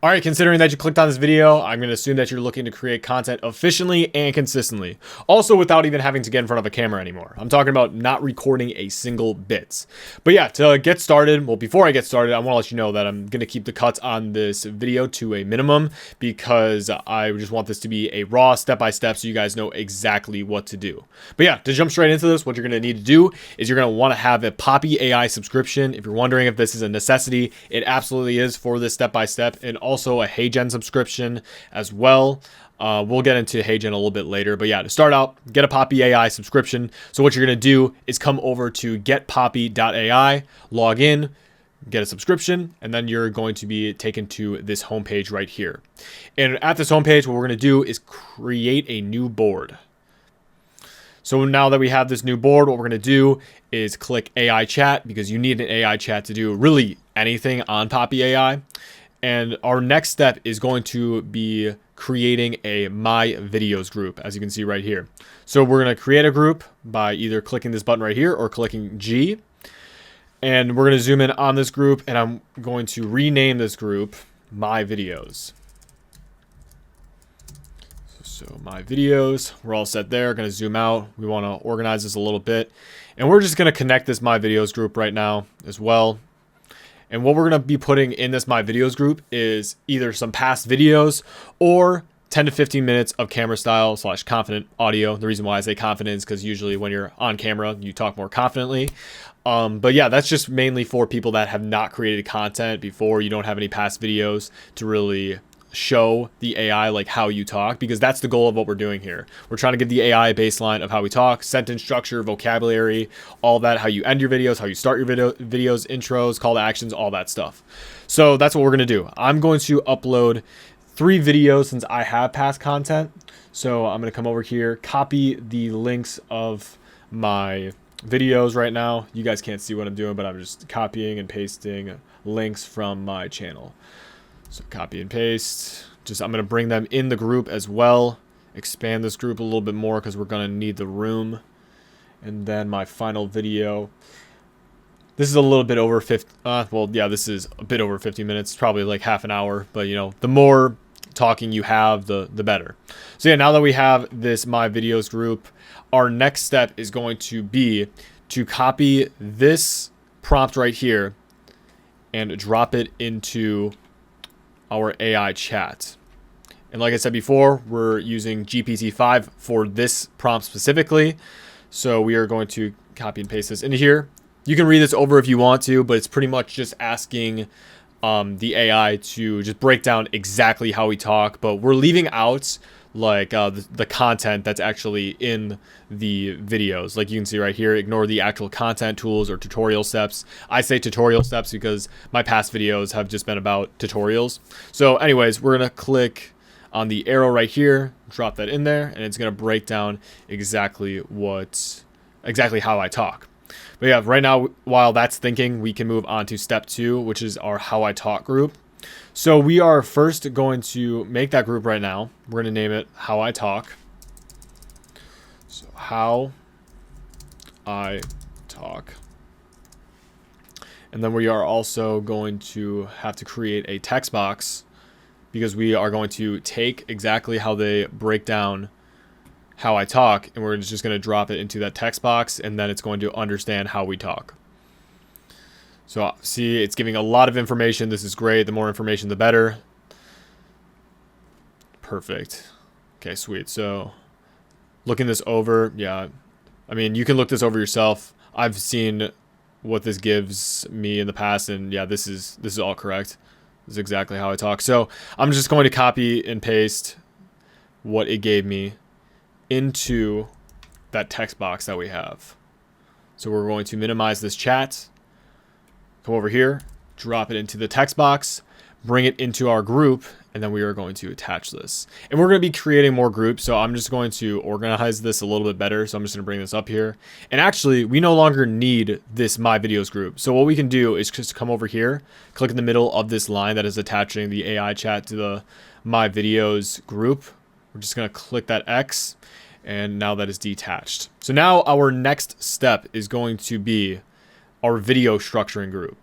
All right, considering that you clicked on this video, I'm going to assume that you're looking to create content efficiently and consistently. Also without even having to get in front of a camera anymore. I'm talking about not recording a single bit. But yeah, to get started, well, before I get started, I want to let you know that I'm going to keep the cuts on this video to a minimum because I just want this to be a raw step-by-step so you guys know exactly what to do. But yeah, to jump straight into this, what you're going to need to do is you're going to want to have a PoppyAI subscription. If you're wondering if this is a necessity, it absolutely is for this step-by-step, and also a HeyGen subscription as well. We'll get into HeyGen a little bit later, but yeah, to start out, get a PoppyAI subscription. So what you're going to do is come over to getpoppy.ai, log in, get a subscription, and then you're going to be taken to this homepage right here. And at this homepage, what we're going to do is create a new board. So now that we have this new board, what we're going to do is click AI chat, because you need an AI chat to do really anything on PoppyAI. And our next step is going to be creating a My Videos group, as you can see right here. So we're going to create a group by either clicking this button right here or clicking G. And we're going to zoom in on this group, and I'm going to rename this group My Videos. So My Videos, we're all set there. Going to zoom out. We want to organize this a little bit. And we're just going to connect this My Videos group right now as well. And what we're going to be putting in this My Videos group is either some past videos or 10 to 15 minutes of camera style / confident audio. The reason why I say confident is because usually when you're on camera, you talk more confidently. But yeah, that's just mainly for people that have not created content before. You don't have any past videos to really show the AI like how you talk, because that's the goal of what we're doing here. We're trying to give the AI a baseline of how we talk, sentence structure, vocabulary, all that, how you end your videos, how you start your videos, intros, call to actions, all that stuff. So that's what we're going to do. I'm going to upload 3 videos since I have past content. So I'm going to come over here, copy the links of my videos right now. You guys can't see what I'm doing, but I'm just copying and pasting links from my channel. So copy and paste. I'm going to bring them in the group as well. Expand this group a little bit more because we're going to need the room. And then my final video. This is a little bit over 50. Well, yeah, this is a bit over 50 minutes. Probably like half an hour. But, you know, the more talking you have, the better. So, yeah, now that we have this My Videos group, our next step is going to be to copy this prompt right here and drop it into our AI chat. And like I said before, we're using GPT-5 for this prompt specifically. So we are going to copy and paste this into here. You can read this over if you want to, but it's pretty much just asking the AI to just break down exactly how we talk. But we're leaving out like the content that's actually in the videos. Like you can see right here, ignore the actual content tools or tutorial steps. I say tutorial steps because my past videos have just been about tutorials. So anyways, we're going to click on the arrow right here, drop that in there, and it's going to break down exactly how I talk. But yeah, right now, while that's thinking, we can move on to step 2, which is our How I Talk group. So we are first going to make that group right now. We're going to name it How I Talk. So How I Talk. And then we are also going to have to create a text box, because we are going to take exactly how they break down how I talk, and we're just going to drop it into that text box, and then it's going to understand how we talk. So see, it's giving a lot of information. This is great. The more information, the better. Perfect. Okay, sweet. So looking this over, yeah, I mean, you can look this over yourself. I've seen what this gives me in the past, and yeah, this is all correct. This is exactly how I talk. So I'm just going to copy and paste what it gave me into that text box that we have. So we're going to minimize this chat. Come over here, drop it into the text box, bring it into our group, and then we are going to attach this. And we're going to be creating more groups, so I'm just going to organize this a little bit better. So I'm just going to bring this up here. And actually, we no longer need this My Videos group. So what we can do is just come over here, click in the middle of this line that is attaching the AI chat to the My Videos group. We're just going to click that X, and now that is detached. So now our next step is going to be our video structuring group.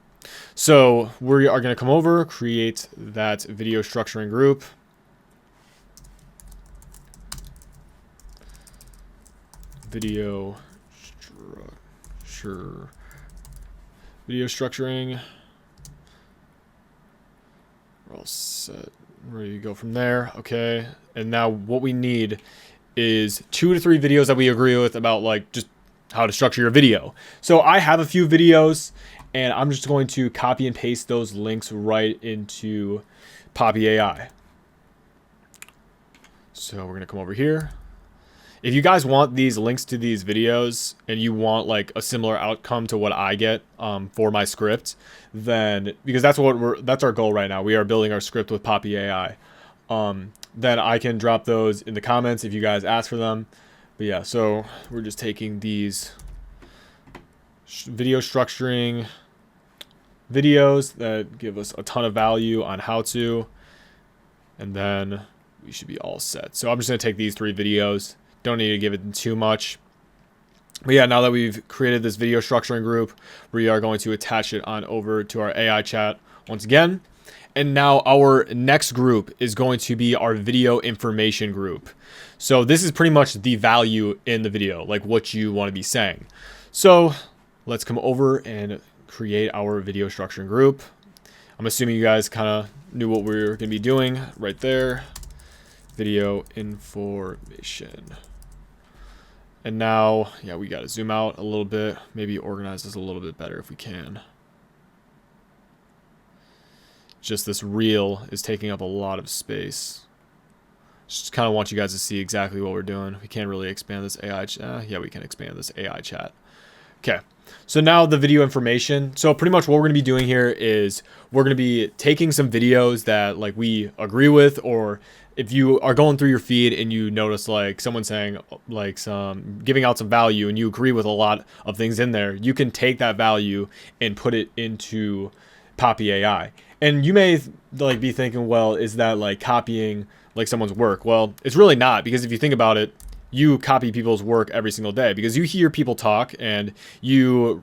So we are going to come over, create that video structuring group. Video structuring. We're all set. Ready to go from there. Okay. And now what we need is 2 to 3 videos that we agree with about like just how to structure your video. So I have a few videos and I'm just going to copy and paste those links right into PoppyAI. So we're going to come over here. If you guys want these links to these videos and you want like a similar outcome to what I get for my script, then because that's our goal right now. We are building our script with PoppyAI. Then I can drop those in the comments if you guys ask for them. But yeah, so we're just taking these video structuring videos that give us a ton of value on how to, and then we should be all set. So I'm just going to take these 3 videos. Don't need to give it too much. But yeah, now that we've created this video structuring group, we are going to attach it on over to our AI chat once again. And now our next group is going to be our video information group. So this is pretty much the value in the video, like what you want to be saying. So let's come over and create our video structuring group. I'm assuming you guys kind of knew what we were going to be doing right there. Video information. And now, yeah, we got to zoom out a little bit, maybe organize this a little bit better if we can. Just this reel is taking up a lot of space. Just kind of want you guys to see exactly what we're doing. We can't really expand this AI chat. Yeah, we can expand this AI chat. Okay, so now the video information. So pretty much what we're going to be doing here is we're going to be taking some videos that like we agree with, or if you are going through your feed and you notice like someone saying like giving out some value and you agree with a lot of things in there, you can take that value and put it into PoppyAI. And you may like be thinking, well, is that like copying like someone's work? Well, it's really not, because if you think about it, you copy people's work every single day because you hear people talk and you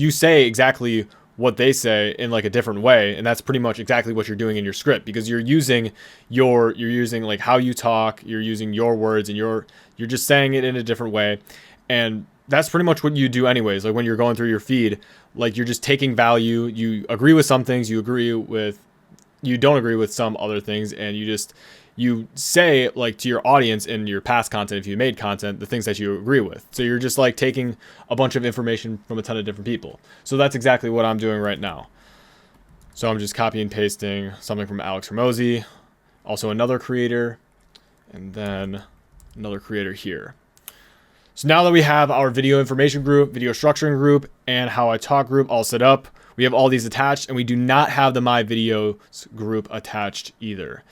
say exactly what they say in like a different way, and that's pretty much exactly what you're doing in your script, because you're using like how you talk, you're using your words, and you're just saying it in a different way. And that's pretty much what you do anyways. Like when you're going through your feed, like you're just taking value, you agree with some things, you don't agree with some other things, and you say like to your audience in your past content, if you made content, the things that you agree with. So you're just like taking a bunch of information from a ton of different people. So that's exactly what I'm doing right now. So I'm just copy and pasting something from Alex Ramosi, also another creator, and then another creator here. So now that we have our video information group, video structuring group, and how I talk group all set up, we have all these attached, and we do not have the my videos group attached either.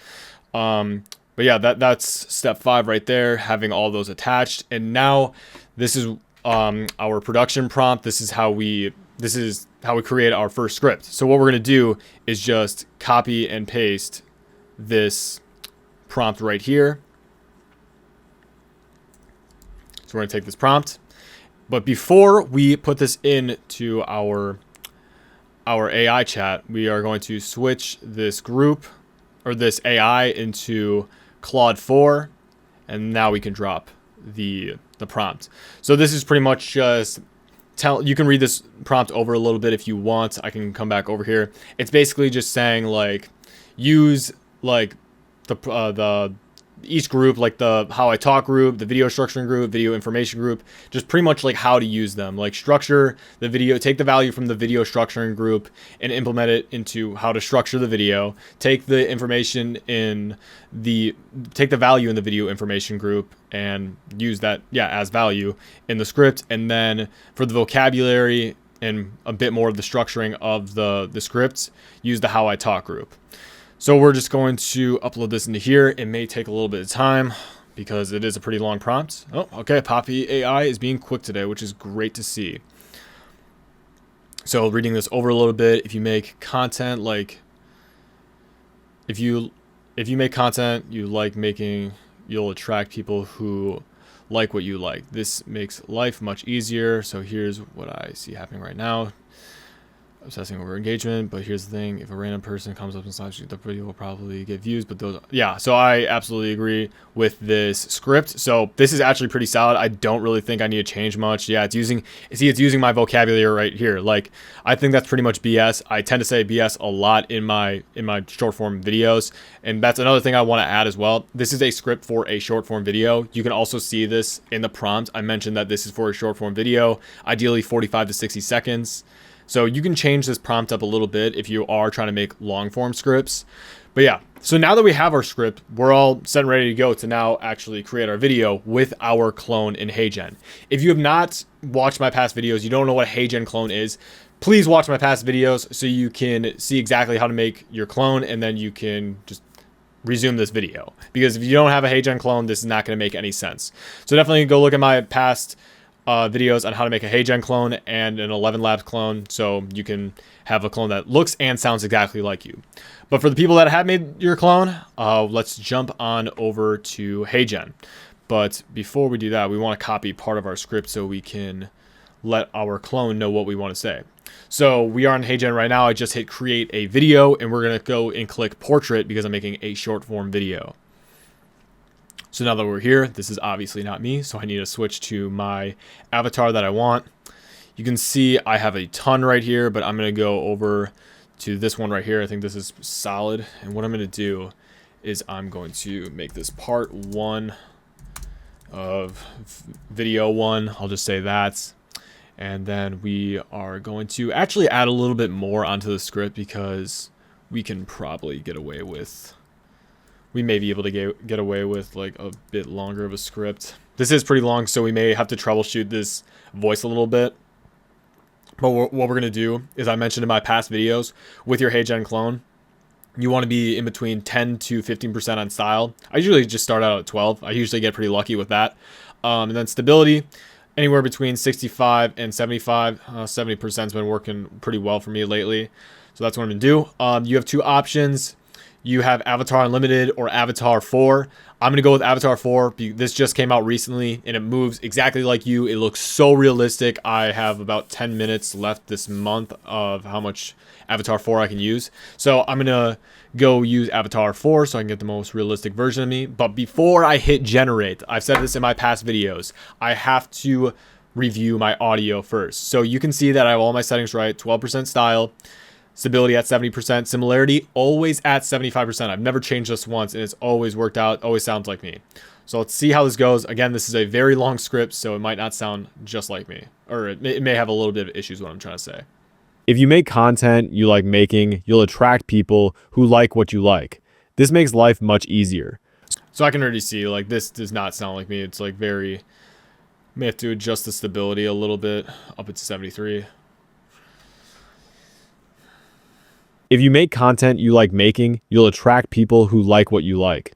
But yeah, that's step 5 right there, having all those attached. And now this is our production prompt. This is how we create our first script. So what we're going to do is just copy and paste this prompt right here. So we're going to take this prompt. But before we put this into our AI chat, we are going to switch this group or this AI into Claude 4, and now we can drop the prompt. So this is pretty much just you can read this prompt over a little bit if you want. I can come back over here. It's basically just saying like use like the each group, like the how I talk group, the video structuring group, video information group, just pretty much like how to use them, like structure the video, take the value from the video structuring group and implement it into how to structure the video, take the value in the video information group and use that as value in the script. And then for the vocabulary and a bit more of the structuring of the scripts, use the how I talk group. So we're just going to upload this into here. It may take a little bit of time because it is a pretty long prompt. Oh, okay. PoppyAI is being quick today, which is great to see. So reading this over a little bit, if you make content, like if you make content you like making, you'll attract people who like what you like. This makes life much easier. So here's what I see happening right now. obsessing over engagement, but here's the thing: if a random person comes up and slaps you, the video will probably get views. But those, yeah. So I absolutely agree with this script. So this is actually pretty solid. I don't really think I need to change much. Yeah, it's using my vocabulary right here. Like, I think that's pretty much BS. I tend to say BS a lot in my short form videos, and that's another thing I want to add as well. This is a script for a short form video. You can also see this in the prompt. I mentioned that this is for a short form video, ideally 45 to 60 seconds. So you can change this prompt up a little bit if you are trying to make long form scripts. But yeah, so now that we have our script, we're all set and ready to go to now actually create our video with our clone in HeyGen. If you have not watched my past videos, you don't know what a HeyGen clone is, please watch my past videos so you can see exactly how to make your clone, and then you can just resume this video. Because if you don't have a HeyGen clone, this is not going to make any sense. So definitely go look at my past videos on how to make a HeyGen clone and an 11 Labs clone, so you can have a clone that looks and sounds exactly like you. But for the people that have made your clone, let's jump on over to HeyGen. But before we do that, we want to copy part of our script so we can let our clone know what we want to say. So we are on HeyGen right now. I just hit create a video, and we're going to go and click portrait because I'm making a short form video. So now that we're here, this is obviously not me, so I need to switch to my avatar that I want. You can see I have a ton right here, but I'm going to go over to this one right here. I think this is solid. And what I'm going to do is I'm going to make this part 1 of video 1. I'll just say that. And then we are going to actually add a little bit more onto the script because we can probably get away with... We may be able to get away with like a bit longer of a script. This is pretty long, so we may have to troubleshoot this voice a little bit. But what we're going to do is, I mentioned in my past videos, with your HeyGen clone, you want to be in between 10 to 15% on style. I usually just start out at 12. I usually get pretty lucky with that. And then stability, anywhere between 65 and 75. 70% has been working pretty well for me lately. So that's what I'm going to do. You have two options. You have Avatar Unlimited or Avatar 4. I'm going to go with Avatar 4. This just came out recently, and it moves exactly like you. It looks so realistic. I have about 10 minutes left this month of how much Avatar 4 I can use. So I'm going to go use Avatar 4 so I can get the most realistic version of me. But before I hit generate, I've said this in my past videos, I have to review my audio first. So you can see that I have all my settings right. 12% style. Stability at 70%, similarity always at 75%. I've never changed this once, and it's always worked out, always sounds like me. So let's see how this goes. Again, this is a very long script, so it might not sound just like me, or it may have a little bit of issues, what I'm trying to say. If you make content you like making, you'll attract people who like what you like. This makes life much easier. So I can already see, like, this does not sound like me. It's like very, may have to adjust the stability a little bit, up to 73. If you make content you like making, you'll attract people who like what you like.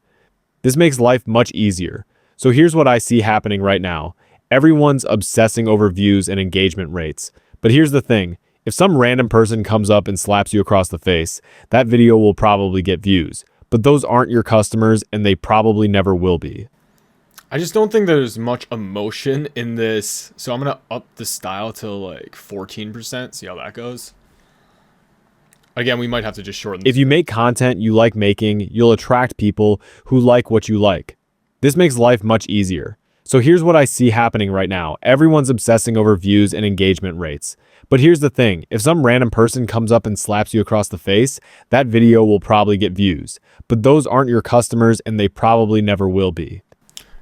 This makes life much easier. So here's what I see happening right now. Everyone's obsessing over views and engagement rates. But here's the thing. If some random person comes up and slaps you across the face, that video will probably get views. But those aren't your customers, and they probably never will be. I just don't think there's much emotion in this. So I'm going to up the style to like 14%. See how that goes. Again, we might have to just shorten this. If you make content you like making, you'll attract people who like what you like. This makes life much easier. So here's what I see happening right now. Everyone's obsessing over views and engagement rates. But here's the thing. If some random person comes up and slaps you across the face, that video will probably get views. But those aren't your customers, and they probably never will be.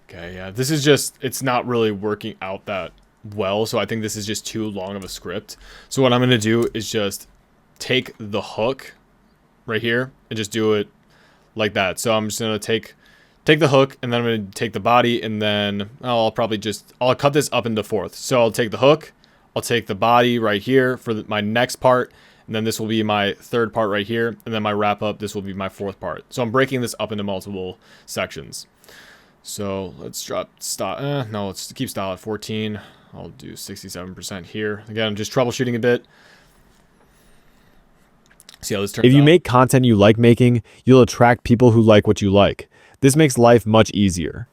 Okay, yeah. This is just, it's not really working out that well. So I think this is just too long of a script. So what I'm going to do is just take the hook right here and just do it like that. So I'm just going to take the hook, and then I'm going to take the body, and then I'll cut this up into fourths. So I'll take the hook, I'll take the body right here for my next part, and then this will be my third part right here, and then my wrap up, this will be my fourth part. So I'm breaking this up into multiple sections. So let's drop style. No, let's keep style at 14. I'll do 67% here. Again, I'm just troubleshooting a bit. See how this turns out. If you make content you like making, you'll attract people who like what you like. This makes life much easier.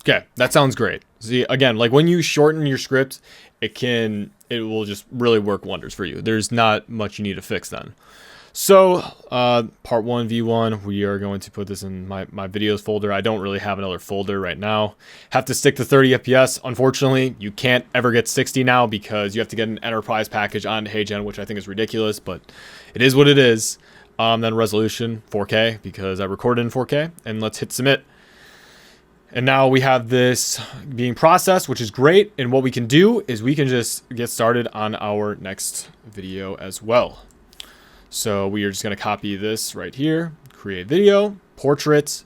Okay, that sounds great. See, again, like when you shorten your script, it can it will just really work wonders for you. There's not much you need to fix then. So part 1 v1, we are going to put this in my videos folder. I don't really have another folder right now. Have to stick to 30 FPS. Unfortunately, you can't ever get 60 now because you have to get an enterprise package on HeyGen, which I think is ridiculous, but it is what it is. Then resolution 4K because I recorded in 4K, and let's hit submit. And now we have this being processed, which is great. And what we can do is we can just get started on our next video as well. So we are just going to copy this right here, create video, portrait,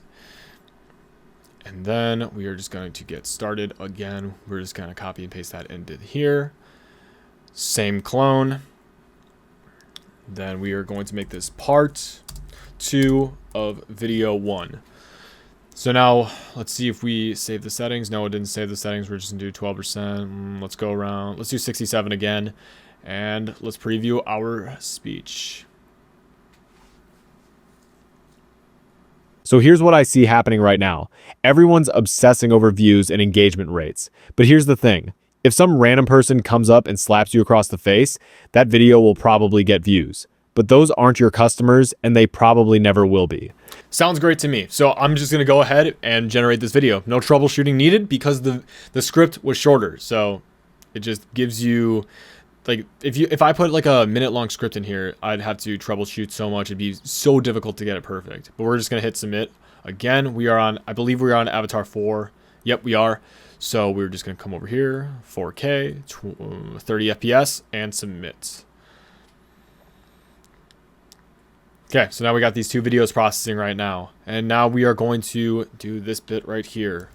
and then we are just going to get started again. We're just going to copy and paste that into here. Same clone. Then we are going to make this part 2 of video 1. So now let's see if we save the settings. No, it didn't save the settings. We're just going to do 12%. Let's go around. Let's do 67 again. And let's preview our speech. So here's what I see happening right now. Everyone's obsessing over views and engagement rates. But here's the thing. If some random person comes up and slaps you across the face, that video will probably get views. But those aren't your customers, and they probably never will be. Sounds great to me. So I'm just going to go ahead and generate this video. No troubleshooting needed because the script was shorter. So it just gives you, like, if I put like a minute-long script in here, I'd have to troubleshoot so much. It'd be so difficult to get it perfect. But we're just going to hit submit. Again, we are on, I believe we're on Avatar 4. Yep, we are. So we're just going to come over here, 4K, 30 FPS, and submit. Okay, so now we got these 2 videos processing right now. And now we are going to do this bit right here.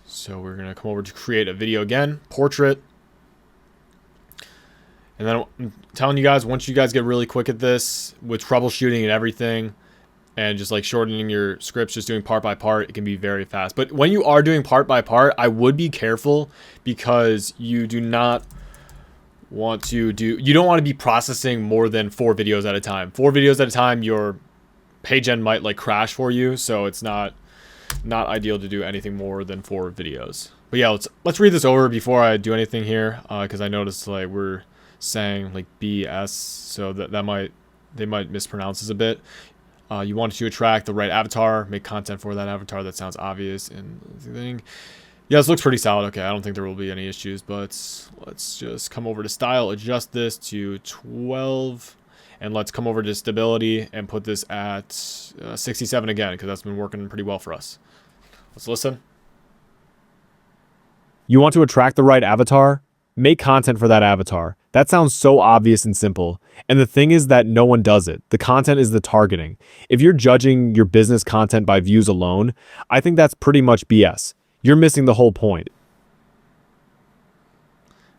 So we're going to come over to create a video again, portrait. And then I'm telling you guys, once you guys get really quick at this with troubleshooting and everything, and just like shortening your scripts, just doing part by part, it can be very fast. But when you are doing part by part, I would be careful because you do not want to you don't want to be processing more than 4 videos at a time. 4 videos at a time, your HeyGen might like crash for you. So it's not ideal to do anything more than 4 videos. But yeah, let's read this over before I do anything here. Cause I noticed like we're saying like BS. So they might mispronounce this a bit. You want to attract the right avatar, make content for that avatar. That sounds obvious. And yeah, this looks pretty solid. Okay, I don't think there will be any issues, but let's just come over to style, adjust this to 12, and let's come over to stability and put this at 67 again, because that's been working pretty well for us. Let's listen. You want to attract the right avatar? Make content for that avatar. That sounds so obvious and simple. And the thing is that no one does it. The content is the targeting. If you're judging your business content by views alone, I think that's pretty much BS. You're missing the whole point.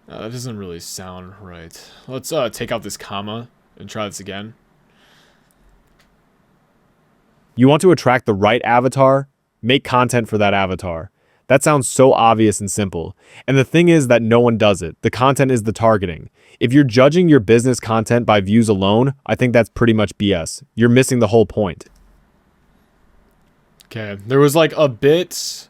That doesn't really sound right. Let's take out this comma and try this again. You want to attract the right avatar? Make content for that avatar. That sounds so obvious and simple. And the thing is that no one does it. The content is the targeting. If you're judging your business content by views alone, I think that's pretty much BS. You're missing the whole point. Okay, there was like a bit,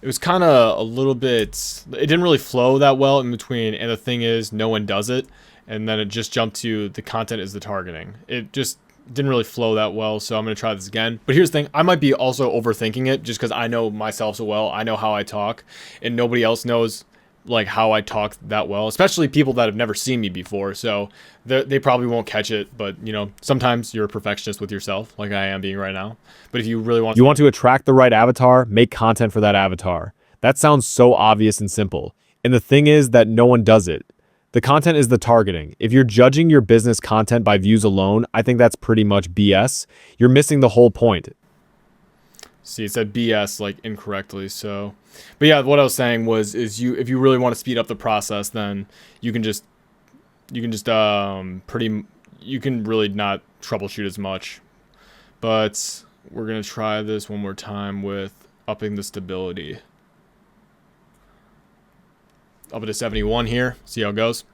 it was kind of a little bit, it didn't really flow that well in between, and the thing is, no one does it, and then it just jumped to the content is the targeting. It just didn't really flow that well, so I'm going to try this again. But here's the thing, I might be also overthinking it, just because I know myself so well, I know how I talk, and nobody else knows like how I talk that well, especially people that have never seen me before, so they probably won't catch it. But you know, sometimes you're a perfectionist with yourself, like I am being right now. But if you really want to attract the right avatar, make content for that avatar. That sounds so obvious and simple. And the thing is that no one does it. The content is the targeting. If you're judging your business content by views alone, I think that's pretty much BS. You're missing the whole point. See, it said BS like incorrectly. So, but yeah, what I was saying was, if you really want to speed up the process, then you can really not troubleshoot as much. But we're gonna try this one more time with upping the stability. Up it to 71 here. See how it goes.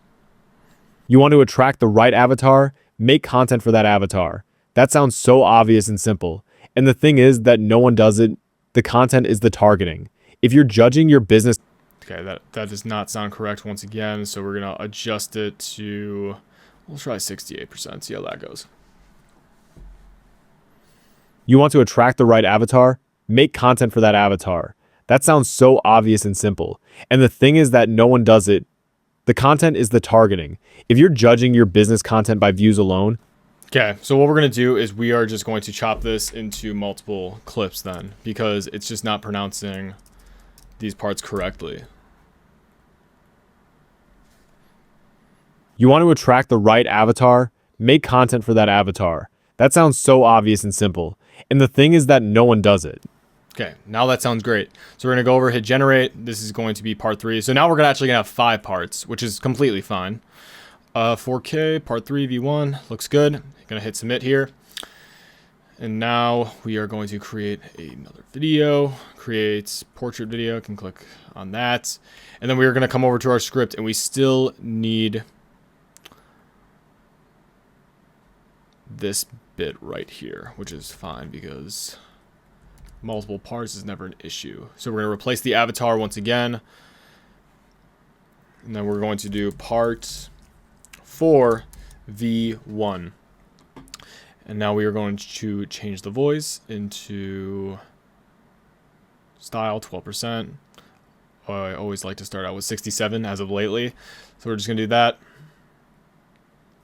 You want to attract the right avatar? Make content for that avatar. That sounds so obvious and simple. And the thing is that no one does it. The content is the targeting. If you're judging your business... Okay, that does not sound correct once again. So we're going to adjust it to, we'll try 68%, see how that goes. You want to attract the right avatar? Make content for that avatar. That sounds so obvious and simple. And the thing is that no one does it. The content is the targeting. If you're judging your business content by views alone. Okay, so what we're going to do is we are just going to chop this into multiple clips then, because it's just not pronouncing these parts correctly. You want to attract the right avatar? Make content for that avatar. That sounds so obvious and simple. And the thing is that no one does it. Okay, now that sounds great. So we're going to go over, hit generate. This is going to be part 3. So now we're actually going to have 5 parts, which is completely fine. 4K, part 3, V1, looks good. Going to hit submit here. And now we are going to create another video, create portrait video, can click on that. And then we are going to come over to our script, and we still need this bit right here, which is fine because multiple parts is never an issue. So we're going to replace the avatar once again. And then we're going to do part 4 V1. And now we are going to change the voice into style 12%. I always like to start out with 67 as of lately. So we're just going to do that.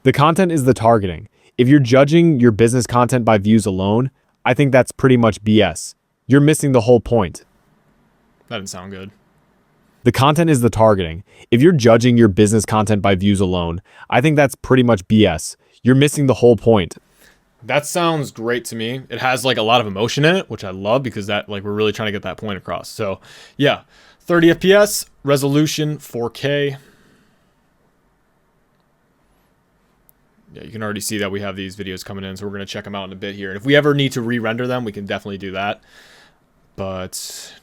The content is the targeting. If you're judging your business content by views alone, I think that's pretty much BS. You're missing the whole point. That didn't sound good. The content is the targeting. If you're judging your business content by views alone, I think that's pretty much BS. You're missing the whole point. That sounds great to me. It has like a lot of emotion in it, which I love because that like we're really trying to get that point across. So yeah, 30 FPS, resolution 4K. Yeah, you can already see that we have these videos coming in, so we're going to check them out in a bit here. And if we ever need to re-render them, we can definitely do that. But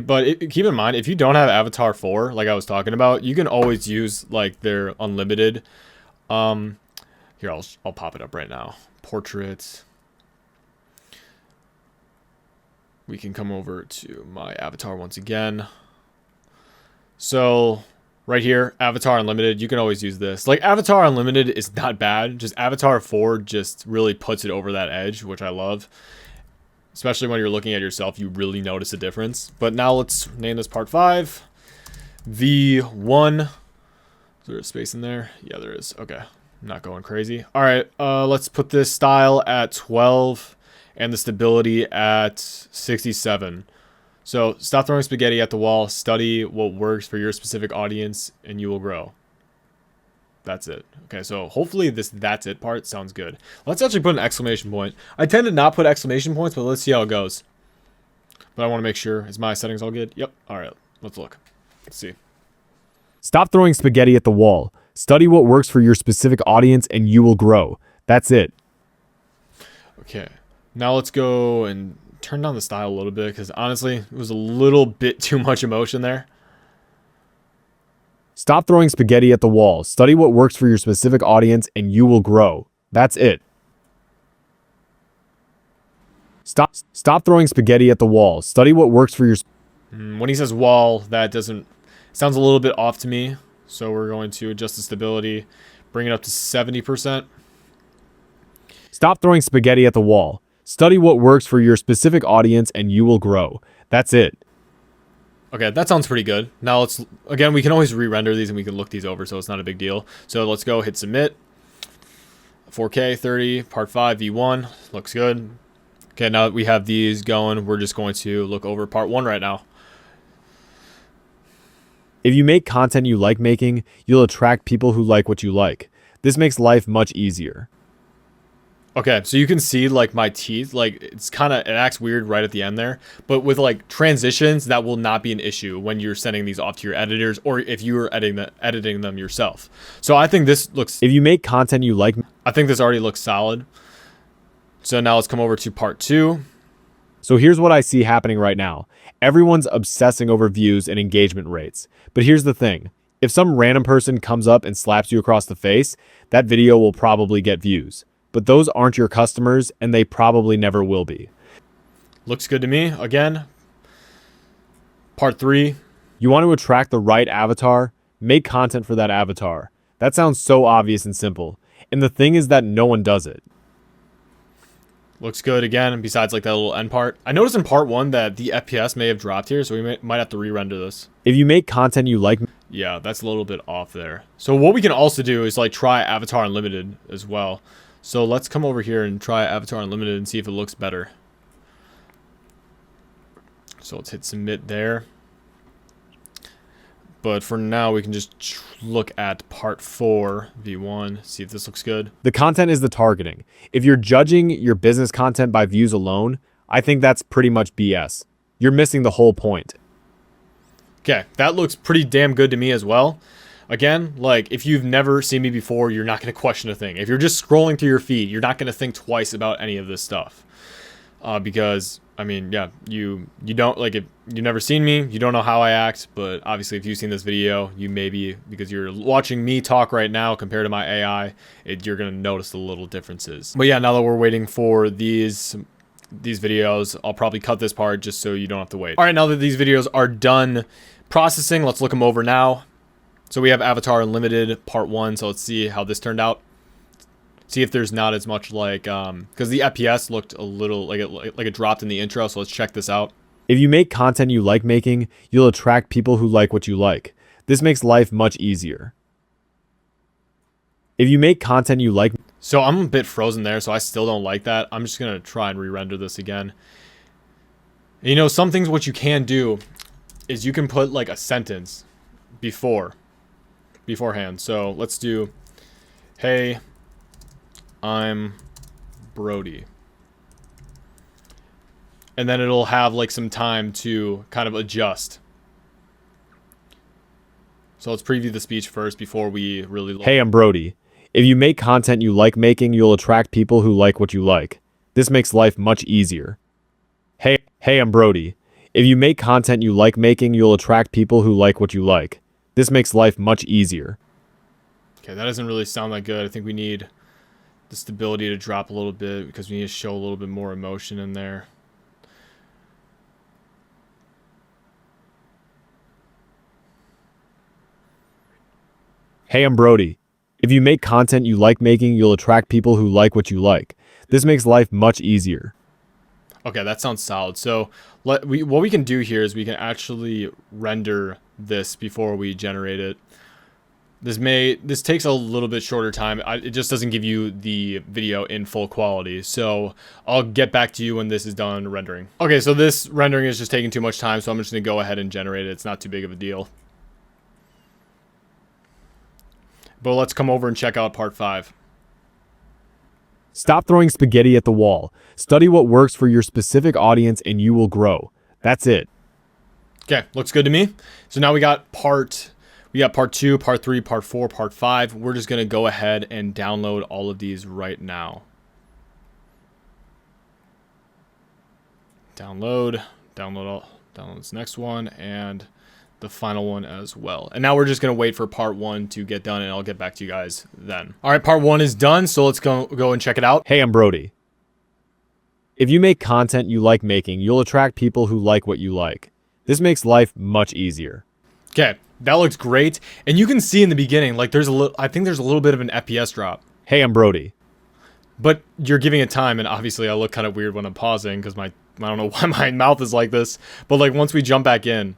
keep in mind, if you don't have Avatar 4, like I was talking about, you can always use like their unlimited. Here, I'll pop it up right now. Portraits. We can come over to my avatar once again. So right here, Avatar Unlimited, you can always use this. Like Avatar Unlimited is not bad. Just Avatar 4 just really puts it over that edge, which I love. Especially when you're looking at yourself, you really notice a difference. But now let's name this part 5. V1. Is there a space in there? Yeah, there is. Okay. I'm not going crazy. All right. Let's put this style at 12 and the stability at 67. So stop throwing spaghetti at the wall. Study what works for your specific audience and you will grow. That's it. Okay, so hopefully this that's it part sounds good. Let's actually put an exclamation point. I tend to not put exclamation points, but let's see how it goes. But I want to make sure. Is my settings all good? Yep. All right. Let's look. Let's see. Stop throwing spaghetti at the wall. Study what works for your specific audience and you will grow. That's it. Okay. Now let's go and turn down the style a little bit because honestly, it was a little bit too much emotion there. Stop throwing spaghetti at the wall. Study what works for your specific audience and you will grow. That's it. Stop throwing spaghetti at the wall. Study what works for your... When he says wall, that doesn't... sounds a little bit off to me. So we're going to adjust the stability, bring it up to 70%. Stop throwing spaghetti at the wall. Study what works for your specific audience and you will grow. That's it. Okay, that sounds pretty good. Now let's, again, we can always re-render these and we can look these over, so it's not a big deal. So let's go hit submit. 4K, 30, part 5, V1. Looks good. Okay, now that we have these going, we're just going to look over part 1 right now. If you make content you like making, you'll attract people who like what you like. This makes life much easier. Okay, so you can see like my teeth, like it's kind of, it acts weird right at the end there, but with like transitions, that will not be an issue when you're sending these off to your editors or if you are editing them yourself. So I think this looks, if you make content you like, I think this already looks solid. So now let's come over to part 2. So here's what I see happening right now. Everyone's obsessing over views and engagement rates. But here's the thing. If some random person comes up and slaps you across the face, that video will probably get views. But those aren't your customers, and they probably never will be. Looks good to me. Again, part 3. You want to attract the right avatar? Make content for that avatar. That sounds so obvious and simple. And the thing is that no one does it. Looks good again, besides like that little end part. I noticed in part 1 that the FPS may have dropped here, so we might have to re-render this. If you make content you like... Yeah, that's a little bit off there. So what we can also do is like try Avatar Unlimited as well. So let's come over here and try Avatar Unlimited and see if it looks better. So let's hit submit there. But for now, we can just look at part 4, V1, see if this looks good. The content is the targeting. If you're judging your business content by views alone, I think that's pretty much BS. You're missing the whole point. Okay, that looks pretty damn good to me as well. Again, like, if you've never seen me before, you're not going to question a thing. If you're just scrolling through your feed, you're not going to think twice about any of this stuff. Because, I mean, yeah, you don't, like, if you've never seen me, you don't know how I act, but obviously if you've seen this video, you maybe, because you're watching me talk right now compared to my AI, you're going to notice the little differences. But yeah, now that we're waiting for these videos, I'll probably cut this part just so you don't have to wait. All right, now that these videos are done processing, let's look them over now. So we have Avatar Unlimited part 1, so let's see how this turned out. See if there's not as much like, because the FPS looked a little like it dropped in the intro. So let's check this out. If you make content you like making, you'll attract people who like what you like. This makes life much easier. If you make content you like... So I'm a bit frozen there, so I still don't like that. I'm just going to try and re-render this again. And, you know, some things what you can do is you can put like a sentence beforehand. So let's do, hey, I'm Brody. And then it'll have like some time to kind of adjust. So let's preview the speech first before we really look. Hey, I'm Brody. If you make content you like making, you'll attract people who like what you like. This makes life much easier. Hey, I'm Brody. If you make content you like making, you'll attract people who like what you like. This makes life much easier. Okay, that doesn't really sound that good. I think we need the stability to drop a little bit because we need to show a little bit more emotion in there. Hey, I'm Brody. If you make content you like making, you'll attract people who like what you like. This makes life much easier. Okay, that sounds solid. So what we can do here is we can actually render this before we generate it. This takes a little bit shorter time. It just doesn't give you the video in full quality. So I'll get back to you when this is done rendering. Okay, so this rendering is just taking too much time, so I'm just gonna go ahead and generate it. It's not too big of a deal. But let's come over and check out part 5. Stop throwing spaghetti at the wall. Study what works for your specific audience and you will grow. That's it. Okay, looks good to me. So now we got part 2, part 3, part 4, part 5. We're just going to go ahead and download all of these right now. Download this next one and the final one as well. And now we're just going to wait for part 1 to get done and I'll get back to you guys then. All right, part 1 is done. So let's go and check it out. Hey, I'm Brody. If you make content you like making, you'll attract people who like what you like. This makes life much easier. Okay, that looks great. And you can see in the beginning, like I think there's a little bit of an FPS drop. Hey, I'm Brody. But you're giving it time, and obviously I look kind of weird when I'm pausing because I don't know why my mouth is like this. But like once we jump back in,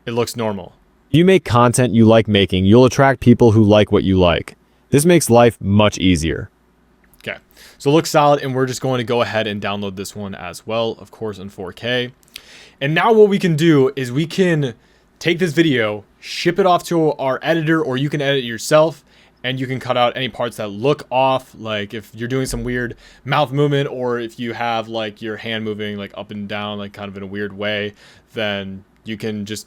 it looks normal. If you make content you like making, you'll attract people who like what you like. This makes life much easier. Okay, so it looks solid, and we're just going to go ahead and download this one as well, of course, in 4K. And now what we can do is we can take this video, ship it off to our editor, or you can edit it yourself, and you can cut out any parts that look off, like if you're doing some weird mouth movement, or if you have like your hand moving like up and down, like kind of in a weird way, then you can just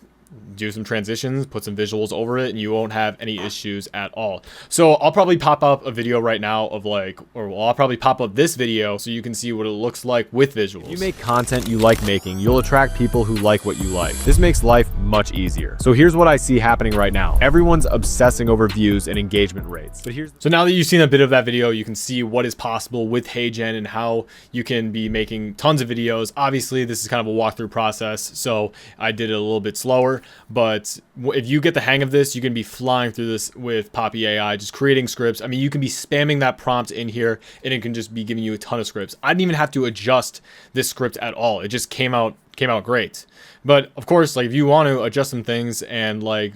do some transitions, put some visuals over it, and you won't have any issues at all. So I'll probably pop up a video right now of like, I'll probably pop up this video so you can see what it looks like with visuals. If you make content you like making, you'll attract people who like what you like. This makes life much easier. So here's what I see happening right now. Everyone's obsessing over views and engagement rates. So now that you've seen a bit of that video, you can see what is possible with HeyGen and how you can be making tons of videos. Obviously, this is kind of a walkthrough process, so I did it a little bit slower. here, but if you get the hang of this, you can be flying through this with PoppyAI, just creating scripts. I mean, you can be spamming that prompt in here and it can just be giving you a ton of scripts. I didn't even have to adjust this script at all. It just came out great. But of course, like if you want to adjust some things and like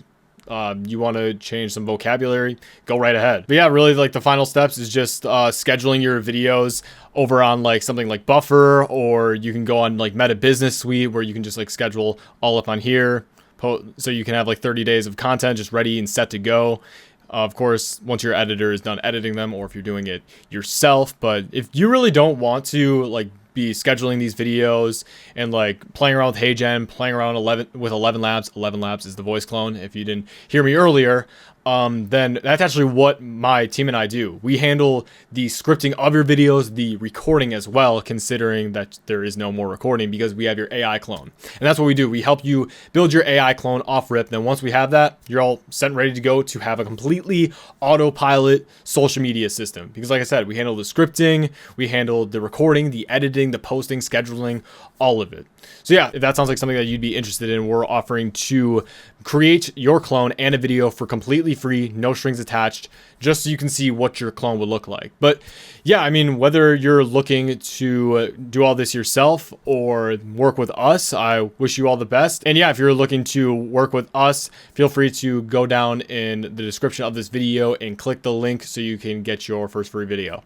you want to change some vocabulary, go right ahead. But yeah, really like the final steps is just scheduling your videos over on like something like Buffer, or you can go on like Meta Business Suite where you can just like schedule all up on here. So you can have like 30 days of content just ready and set to go. Of course, once your editor is done editing them, or if you're doing it yourself. But if you really don't want to like be scheduling these videos and like playing around with HeyGen, playing around with 11 Labs. 11 Labs is the voice clone. If you didn't hear me earlier, then that's actually what my team and I do. We handle the scripting of your videos, the recording as well, considering that there is no more recording because we have your AI clone. And that's what we do. We help you build your AI clone off rip. Then once we have that, you're all set and ready to go to have a completely autopilot social media system. Because like I said, we handle the scripting, we handle the recording, the editing, the posting, scheduling, all of it. So yeah, if that sounds like something that you'd be interested in, we're offering to create your clone and a video for completely free, no strings attached, just so you can see what your clone would look like. But yeah, I mean, whether you're looking to do all this yourself or work with us, I wish you all the best. And yeah, if you're looking to work with us, feel free to go down in the description of this video and click the link so you can get your first free video.